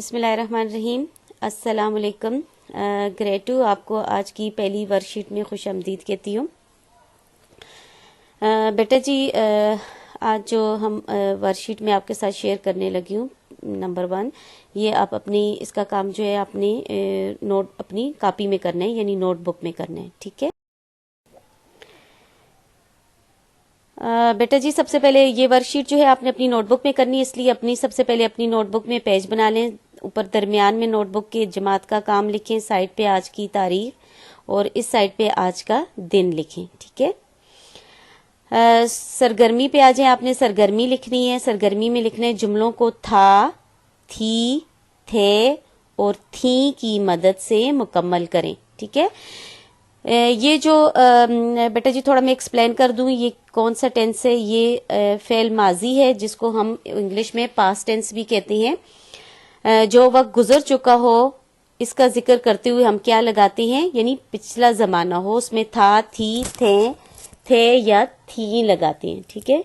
بسم اللہ الرحمن الرحیم. السلام علیکم. گریڈ 2 آپ کو آج کی پہلی ورک شیٹ میں خوش آمدید کہتی ہوں. بیٹا جی آج جو ہم ورک شیٹ میں آپ کے ساتھ شیئر کرنے لگی ہوں نمبر 1 یہ آپ اپنی اس کا کام جو ہے اپنی کاپی میں کرنا ہے یعنی نوٹ بک میں کرنا ہے. ٹھیک ہے بیٹا جی سب سے پہلے یہ ورک شیٹ جو ہے آپ نے اپنی نوٹ بک میں کرنی ہے, اس لیے سب سے پہلے اپنی نوٹ بک میں پیج بنا لیں. اوپر درمیان میں نوٹ بک کے جماعت کا کام لکھیں, سائڈ پہ آج کی تاریخ اور اس سائڈ پہ آج کا دن لکھیں. ٹھیک ہے سرگرمی پہ آ جائیں. آپ نے سرگرمی لکھنی ہے. سرگرمی میں لکھنا ہے جملوں کو تھا, تھی, تھے اور تھیں کی مدد سے مکمل کریں. ٹھیک ہے یہ جو بیٹا جی تھوڑا میں ایکسپلین کر دوں یہ کون سا ٹینس ہے. یہ فعل ماضی ہے جس کو ہم انگلش میں پاسٹ ٹینس بھی کہتے ہیں. جو وقت گزر چکا ہو اس کا ذکر کرتے ہوئے ہم کیا لگاتے ہیں یعنی پچھلا زمانہ ہو اس میں تھا, تھی, تھے یا تھیں لگاتے ہیں. ٹھیک ہے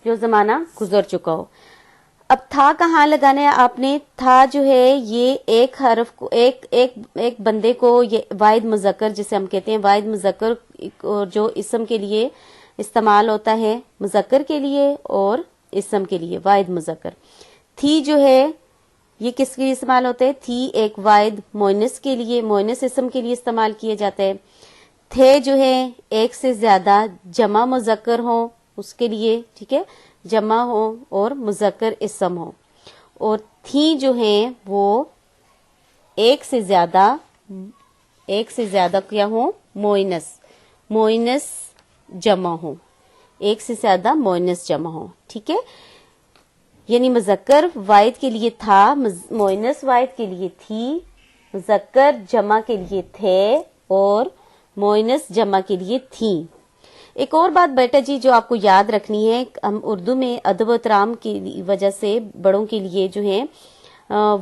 جو زمانہ گزر چکا ہو. اب تھا کہاں لگانا ہے آپ نے. تھا جو ہے یہ ایک حرف کو ایک بندے کو یہ واحد مذکر جسے ہم کہتے ہیں واحد مذکر جو اسم کے لیے استعمال ہوتا ہے, مذکر کے لیے اور اسم کے لیے واحد مذکر. تھی جو ہے یہ کس کے لیے استعمال ہوتا ہے. تھی ایک واحد مؤنث کے لیے مؤنث اسم کے لیے استعمال کیا جاتا ہے. تھے جو ہے ایک سے زیادہ جمع مذکر ہوں اس کے لیے. ٹھیک ہے جمع ہو اور مذکر اسم ہو. اور تھیں جو ہیں وہ ایک سے زیادہ کیا ہوں مؤنث جمع ہو, ایک سے زیادہ مؤنث جمع ہو. ٹھیک ہے یعنی مذکر واحد کے لیے تھا, مؤنث واحد کے لیے تھی, مذکر جمع کے لیے تھے اور مؤنث جمع کے لیے تھیں. ایک اور بات بیٹا جی جو آپ کو یاد رکھنی ہے, ہم اردو میں ادب و احترام کی وجہ سے بڑوں کے لیے جو ہیں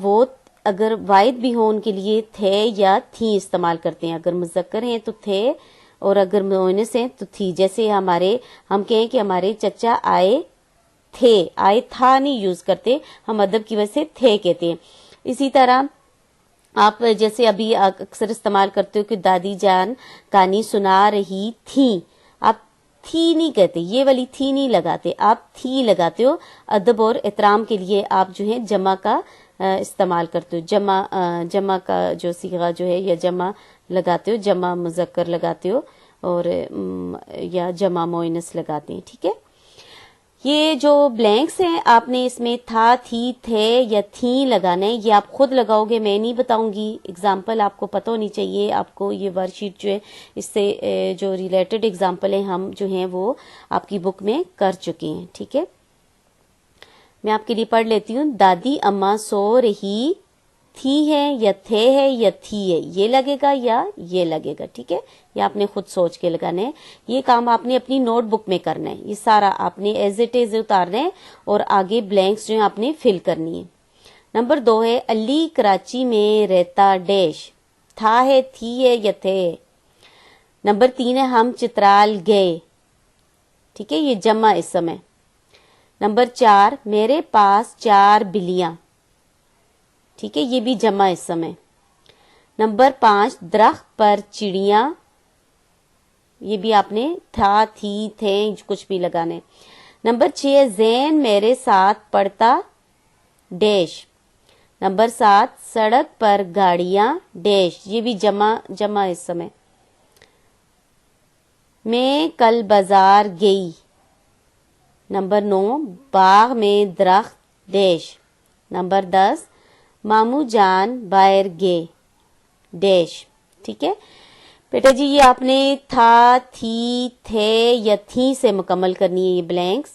وہ اگر واحد بھی ہوں ان کے لیے تھے یا تھیں استعمال کرتے ہیں. اگر مذکر ہیں تو تھے اور اگر مؤنث ہیں تو تھی. جیسے ہم کہیں کہ ہمارے چچا آئے تھے, آئے تھا نہیں یوز کرتے, ہم ادب کی وجہ سے تھے کہتے ہیں. اسی طرح آپ جیسے ابھی اکثر استعمال کرتے ہو کہ دادی جان کہانی سنا رہی تھیں, آپ تھی نہیں کہتے, یہ والی تھی نہیں لگاتے, آپ تھی لگاتے ہو. ادب اور احترام کے لیے آپ جو ہے جمع کا استعمال کرتے ہو, جمع کا جو صیغہ جو ہے یا جمع لگاتے ہو, جمع مذکر لگاتے ہو اور یا جمع مؤنث لگاتے ہیں. ٹھیک ہے یہ جو بلینکس ہیں آپ نے اس میں تھا, تھی, تھے یا تھیں لگانا ہے. یہ آپ خود لگاؤ گے, میں نہیں بتاؤں گی. اگزامپل آپ کو پتہ ہونی چاہیے. آپ کو یہ ورک شیٹ جو ہے اس سے جو ریلیٹڈ اگزامپل ہیں ہم جو ہیں وہ آپ کی بک میں کر چکے ہیں. ٹھیک ہے میں آپ کے لیے پڑھ لیتی ہوں. دادی اماں سو رہی تھی ہے یا تھے ہے یا تھی ہے, یہ لگے گا یا یہ لگے گا. ٹھیک ہے یہ آپ نے خود سوچ کے لگانا ہے. یہ کام آپ نے اپنی نوٹ بک میں کرنا ہے. یہ سارا آپ نے ایز اٹ از اتارنا ہے اور آگے بلینکس جو ہیں آپ نے فل کرنی ہے. نمبر 2 ہے علی کراچی میں رہتا ڈیش. تھا ہے, تھی ہے یا تھے. نمبر 3 ہے ہم چترال گئے. ٹھیک ہے یہ جمع اسم ہے. نمبر 4 میرے پاس 4 بلیاں. ٹھیک ہے یہ بھی جمع اسم ہے. نمبر 5 درخت پر چڑیاں. یہ بھی آپ نے تھا, تھی, تھے کچھ بھی لگانے. نمبر 6 زین میرے ساتھ پڑھتا ڈیش. نمبر 7 سڑک پر گاڑیاں ڈیش. یہ بھی جمع اسم ہے. میں کل بازار گئی. نمبر 9 باغ میں درخت ڈیش. نمبر 10 ماموں جان باہر گئے ڈیش. ٹھیک ہے بیٹا جی یہ آپ نے تھا, تھی, تھے یا تھیں سے مکمل کرنی ہے یہ بلینکس.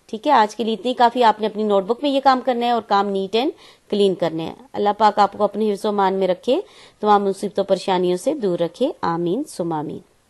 ٹھیک ہے آج کے لیے اتنی کافی. آپ نے اپنی نوٹ بک میں یہ کام کرنا ہے اور کام نیٹ اینڈ کلین کرنا ہے. اللہ پاک آپ کو اپنے حفظ و امان میں رکھے, تمام مصیبتوں پریشانیوں سے دور رکھے. آمین ثم آمین.